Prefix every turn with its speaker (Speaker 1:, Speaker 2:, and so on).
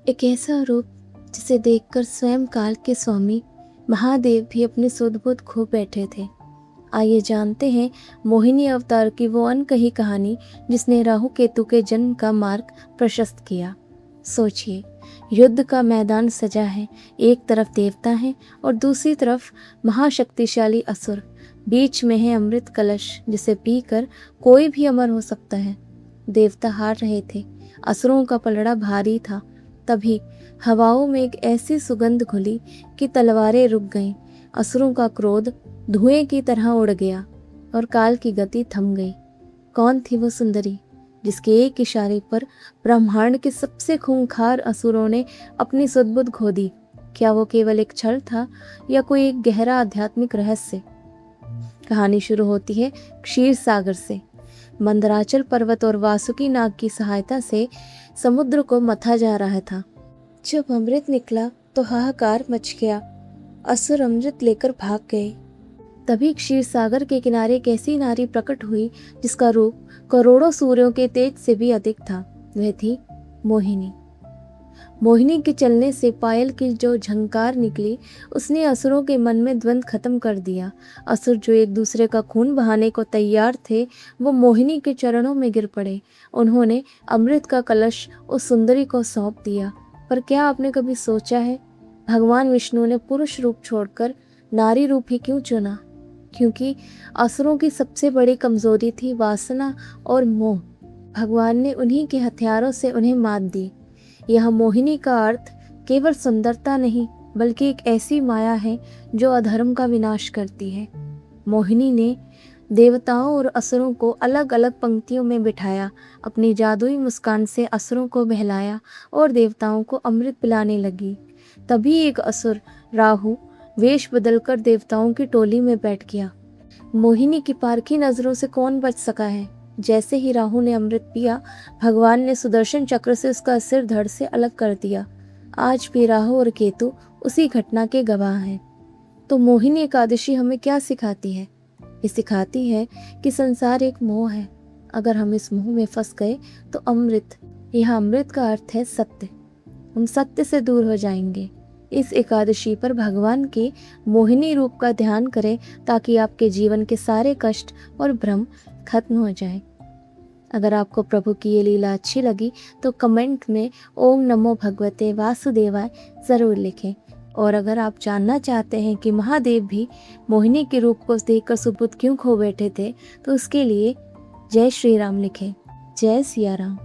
Speaker 1: एक ऐसा रूप जिसे देखकर स्वयं काल के स्वामी महादेव भी अपने सुध-बुध खो बैठे थे। आइए जानते हैं मोहिनी अवतार की वो अनकही कहानी जिसने राहु केतु के जन्म का मार्ग प्रशस्त किया। सोचिए, युद्ध का मैदान सजा है, एक तरफ देवता है और दूसरी तरफ महाशक्तिशाली असुर। बीच में है अमृत कलश जिसे पीकर कोई भी अमर हो सकता है। देवता हार रहे थे, असुरों का पलड़ा भारी था। तभी हवाओं में एक ऐसी सुगंध घुली कि तलवारें रुक गईं। असुरों का क्रोध धुएं की तरह उड़ गया और काल की गति थम गई। कौन थी वो सुंदरी जिसके एक इशारे पर ब्रह्मांड के सबसे खूंखार असुरों ने अपनी सुध-बुध खो दी? क्या वो केवल एक छल था या कोई एक गहरा आध्यात्मिक रहस्य? कहानी शुरू होती है क्षीर सागर से। मंदराचल पर्वत और वासुकी नाग की सहायता से समुद्र को मथा जा रहा था। जब अमृत निकला तो हाहाकार मच गया। असुर अमृत लेकर भाग गए। तभी क्षीर सागर के किनारे एक ऐसी नारी प्रकट हुई जिसका रूप करोड़ों सूर्यों के तेज से भी अधिक था। वह थी मोहिनी। मोहिनी के चलने से पायल की जो झंकार निकली उसने असुरों के मन में द्वंद्व खत्म कर दिया। असुर जो एक दूसरे का खून बहाने को तैयार थे वो मोहिनी के चरणों में गिर पड़े। उन्होंने अमृत का कलश उस सुंदरी को सौंप दिया। पर क्या आपने कभी सोचा है भगवान विष्णु ने पुरुष रूप छोड़कर नारी रूप ही क्यों चुना? क्योंकि असुरों की सबसे बड़ी कमजोरी थी वासना और मोह। भगवान ने उन्हीं के हथियारों से उन्हें मात दी। यह मोहिनी का अर्थ केवल सुंदरता नहीं बल्कि एक ऐसी माया है जो अधर्म का विनाश करती है। मोहिनी ने देवताओं और असुरों को अलग अलग पंक्तियों में बिठाया, अपनी जादुई मुस्कान से असुरों को बहलाया और देवताओं को अमृत पिलाने लगी। तभी एक असुर राहु वेश बदलकर देवताओं की टोली में बैठ गया। मोहिनी की पारखी नजरों से कौन बच सका है? जैसे ही राहु ने अमृत पिया, भगवान ने सुदर्शन चक्र से उसका सिर धड़ से अलग कर दिया। आज भी राहु और केतु उसी घटना के गवाह हैं। तो मोहिनी एकादशी हमें क्या सिखाती है? ये सिखाती है कि संसार एक मोह है। अगर हम इस मोह में फंस गए तो अमृत, यह अमृत का अर्थ है सत्य, हम सत्य से दूर हो जाएंगे। इस एकादशी पर भगवान के मोहिनी रूप का ध्यान करें ताकि आपके जीवन के सारे कष्ट और भ्रम खत्म हो जाएं। अगर आपको प्रभु की ये लीला अच्छी लगी तो कमेंट में ओम नमो भगवते वासुदेवाय ज़रूर लिखें। और अगर आप जानना चाहते हैं कि महादेव भी मोहिनी के रूप को देखकर सुध-बुध क्यों खो बैठे थे तो उसके लिए जय श्री राम लिखें। जय सिया राम।